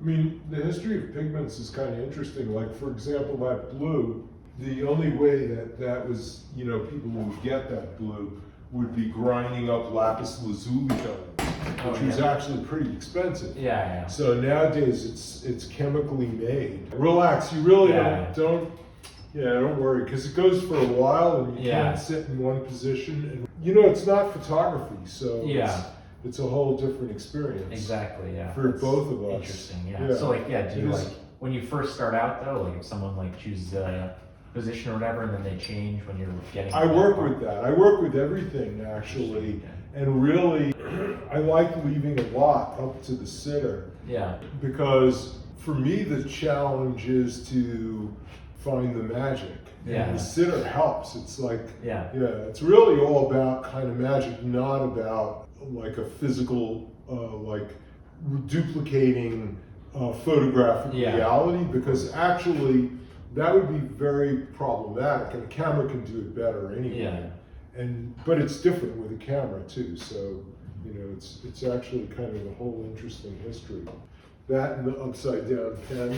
I mean, the history of pigments is kind of interesting. Like, for example, that blue, the only way that was, people would get that blue would be grinding up lapis lazuli colors, which was actually pretty expensive. Yeah. So nowadays it's chemically made. Relax, you really don't worry, because it goes for a while and you can't sit in one position. And it's not photography, so it's a whole different experience. Exactly, yeah. For both of us. Interesting, yeah. So do you when you first start out though, like if someone chooses a position or whatever and then they change when you're getting I work with that. I work with everything actually. And really, I like leaving a lot up to the sitter. Yeah. Because for me, the challenge is to find the magic. Yeah. And the sitter helps. It's like, it's really all about kind of magic, not about like a physical, duplicating photographic reality, because actually that would be very problematic, and a camera can do it better anyway. But it's different with a camera too, so it's actually kind of a whole interesting history. That and the upside down pen.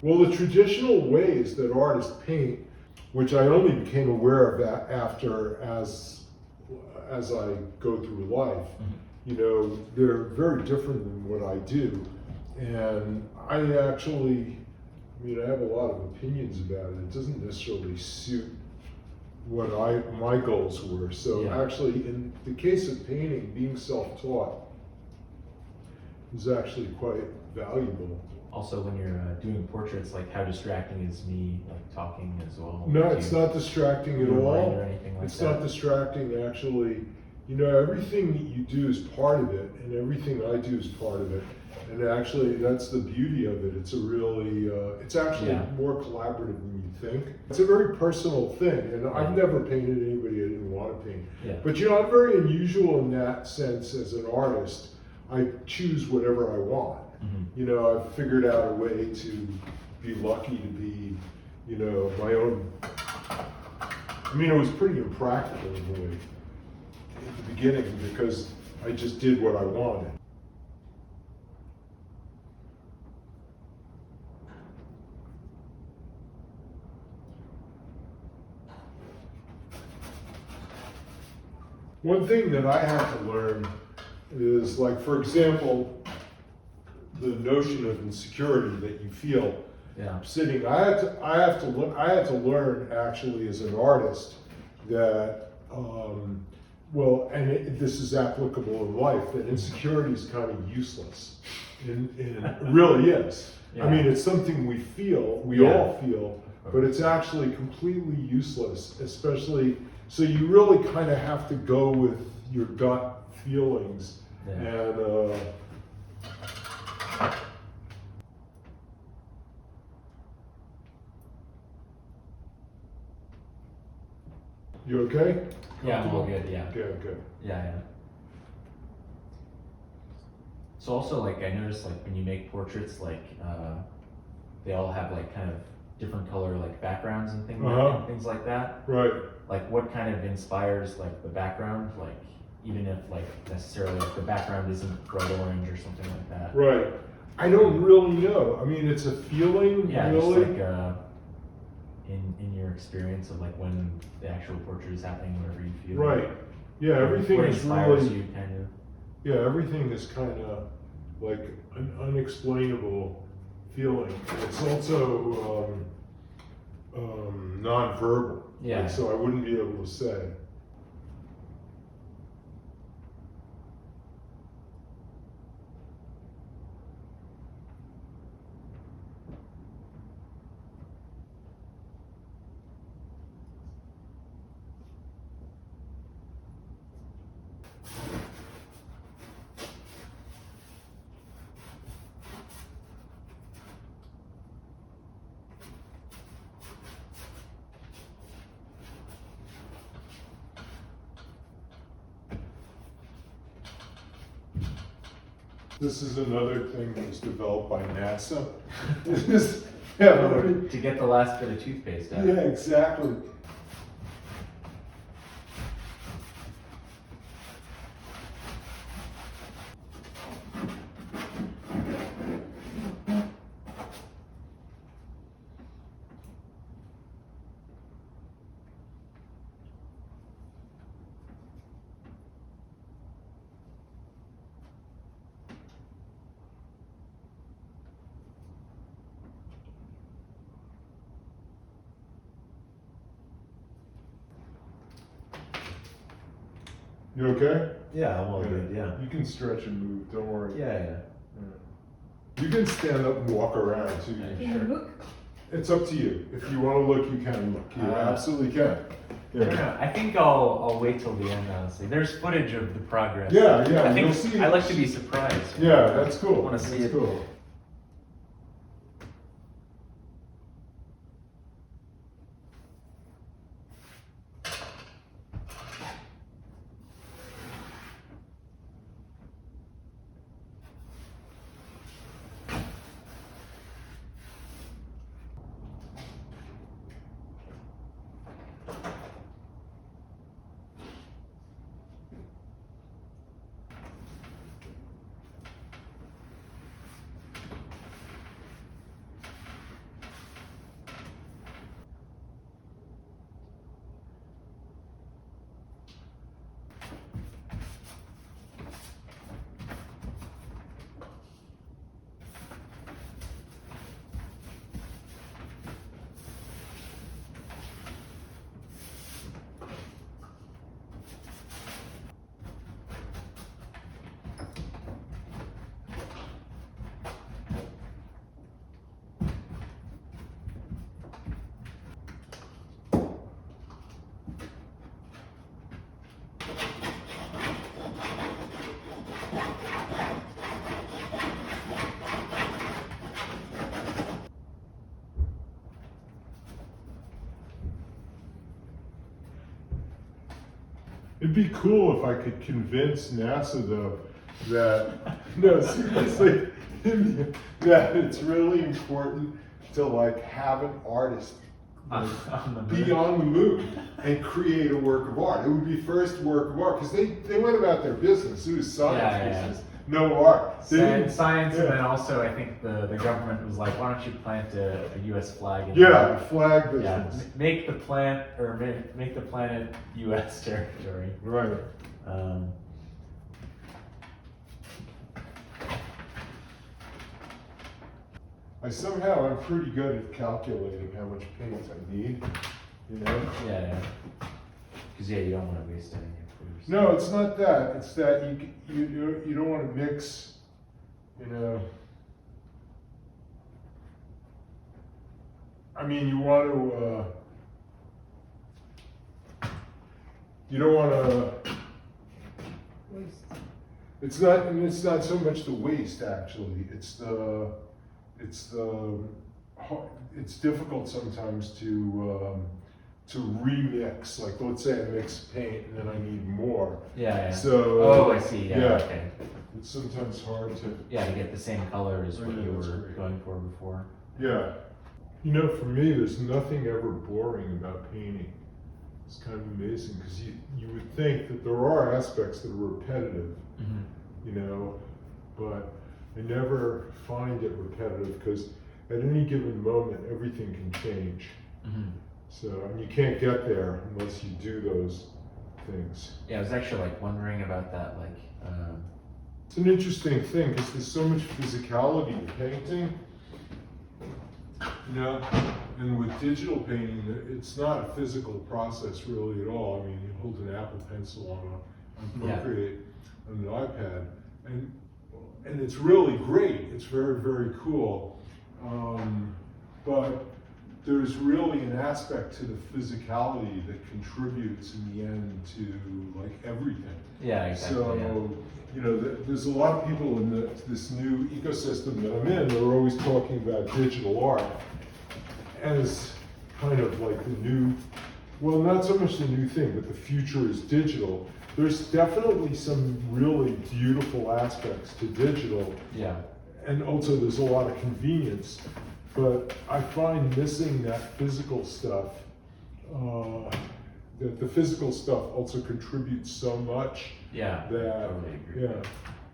Well, the traditional ways that artists paint, which I only became aware of that after as I go through life, they're very different than what I do. And I actually, I have a lot of opinions about it. It doesn't necessarily suit what my goals were. So actually, in the case of painting, being self-taught is actually quite valuable. Also, when you're doing portraits, how distracting is me talking as well? No, it's not distracting at all. Or anything like it's that? not distracting, actually. Everything that you do is part of it, and everything I do is part of it. And actually, that's the beauty of it. It's a really, it's actually more collaborative than you think. It's a very personal thing, and I've never painted anybody I didn't want to paint. Yeah. But I'm very unusual in that sense as an artist. I choose whatever I want. I've figured out a way to be lucky to be, my own. It was pretty impractical in a way at the beginning, because I just did what I wanted. One thing that I had to learn is, for example, the notion of insecurity that you feel sitting. I had to learn actually as an artist that this is applicable in life, that insecurity is kind of useless. It really is. It's something we feel, we all feel, but it's actually completely useless, especially, so you really kind of have to go with your gut feelings. And you okay? Yeah, I'm all good, yeah. Good. Yeah. So also, I noticed, when you make portraits, they all have, kind of different color, backgrounds and things like that. Right. What kind of inspires, the background, even if, necessarily, the background isn't bright orange or something like that? Right. I don't really know. It's a feeling, really. Just, in your experience of when the actual portrait is happening, whatever you feel. Right. Yeah, everything what is inspires really, you, kind of. Yeah, everything is kind of an unexplainable feeling. It's also non-verbal. Yeah. So I wouldn't be able to say. This is another thing that was developed by NASA. Yeah, To get the last bit of toothpaste out. yeah, exactly. You okay? Yeah, I'm all good, yeah. You can stretch and move, don't worry. Yeah. You can stand up and walk around too. Yeah, Can you look? It's up to you. If you want to look, you can look. You absolutely can. I don't know. I think I'll wait till the end, honestly. There's footage of the progress. Yeah, I think you'll see. I like to be surprised. Yeah, that's cool. I wanna see That's it. cool. It'd be cool if I could convince NASA though that, no, seriously, that it's really important to like have an artist be on the moon and create a work of art. It would be first work of art because they went about their business. It was science business, no art. They didn't- Science, yeah. and then also I think the government was like, why don't you plant a U.S. flag? In Yeah, the flag Yeah, business. make the make the planet U.S. territory. Right. I'm pretty good at calculating how much paint I need, you know? Yeah. Because you don't want to waste any of yours. No, it's not that. It's that you don't want to mix, you know. I mean, you want to. You don't want to. Waste. It's not so much the waste actually. It's difficult sometimes to remix. Like let's say I mix paint and then I need more. Yeah. So. Oh, I see. Yeah. Yeah. Okay. It's sometimes hard to. Yeah, to get the same color as what Yeah, you that's were great. going for before. Yeah. You know, for me, there's nothing ever boring about painting. It's kind of amazing because you would think that there are aspects that are repetitive, Mm-hmm. you know, but I never find it repetitive because at any given moment, everything can change. Mm-hmm. So, and you can't get there unless you do those things. Yeah, I was actually like wondering about that, like. It's an interesting thing because there's so much physicality to painting. You know, and with digital painting, it's not a physical process really at all. I mean, you hold an Apple Pencil on Procreate on an iPad, and it's really great. It's very, very cool. But there's really an aspect to the physicality that contributes in the end to like everything. Yeah, exactly. So, yeah. you know, there's a lot of people in this new ecosystem that I'm in that are always talking about digital art as kind of like the new Well, not so much the new thing, but the future is digital. There's definitely some really beautiful aspects to digital. Yeah. And also there's a lot of convenience, but I find missing that physical stuff, that the physical stuff also contributes so much. Yeah. That, Totally agree. yeah.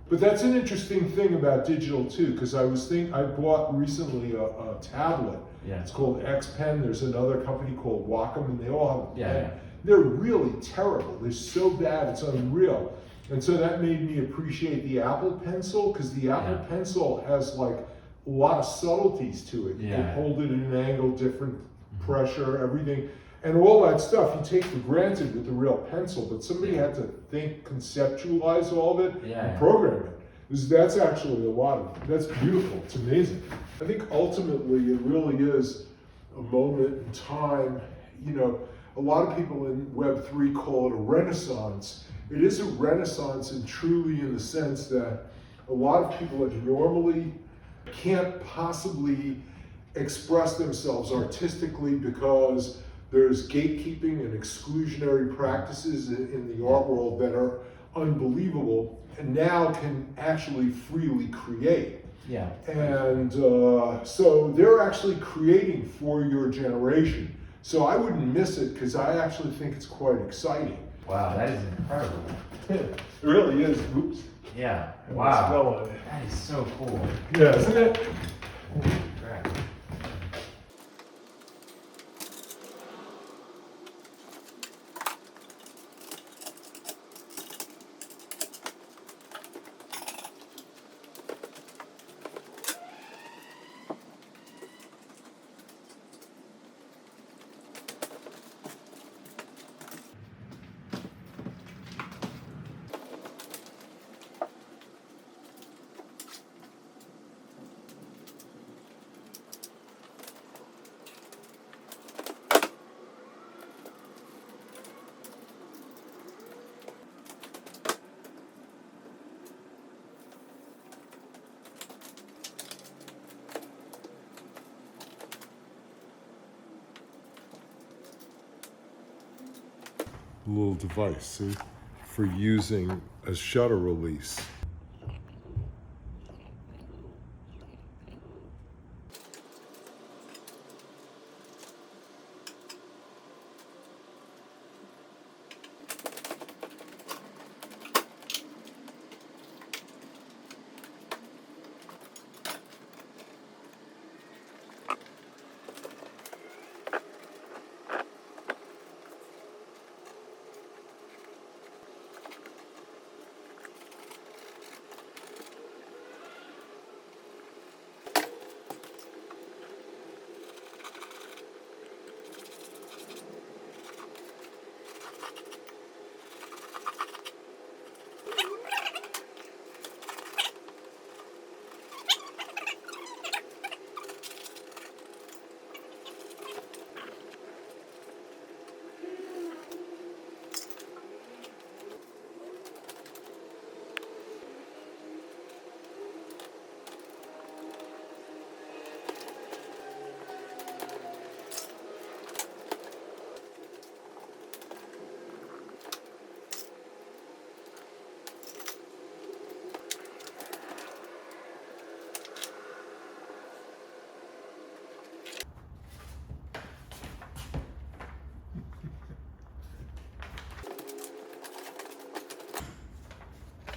But that's an interesting thing about digital too, because I bought recently a tablet. Yeah. It's called X Pen. There's another company called Wacom, and they all have a pen. Yeah. They're really terrible. They're so bad, it's unreal. And so that made me appreciate the Apple Pencil, because the Apple Pencil has like a lot of subtleties to it. You can hold it at an angle, different pressure, everything. And all that stuff you take for granted with the real pencil, but somebody had to think, conceptualize all of it, and program it. That's actually that's beautiful, it's amazing. I think ultimately it really is a moment in time. You know, a lot of people in Web3 call it a renaissance. It is a renaissance, and truly in the sense that a lot of people that normally can't possibly express themselves artistically because there's gatekeeping and exclusionary practices in the art world that are unbelievable, and now can actually freely create. Yeah. And so they're actually creating for your generation. So I wouldn't miss it, because I actually think it's quite exciting. Wow, that is incredible. It really is. Oops. Yeah. I Wow. smell it. That is so cool. Yeah, isn't it? Holy crap. Little device, see, for using as shutter release.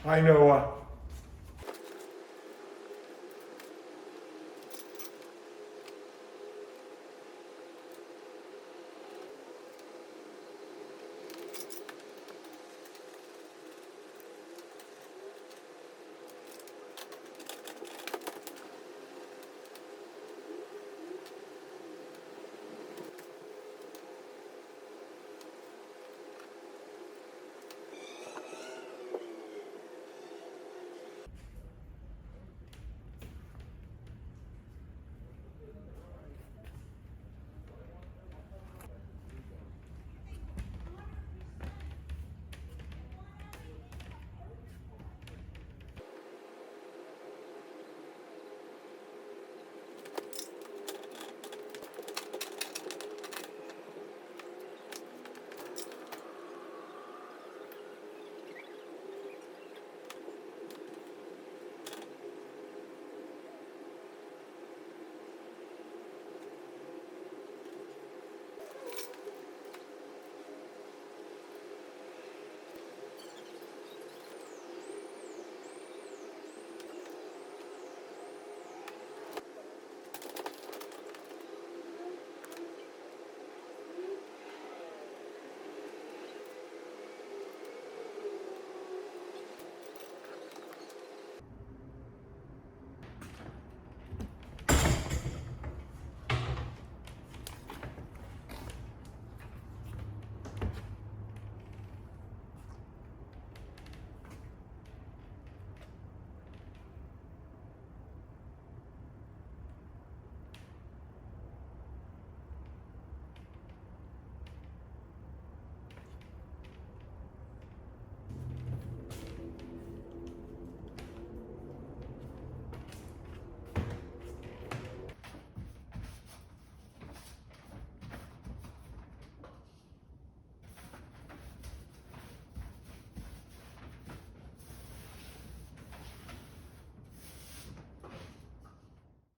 Hi, Noah.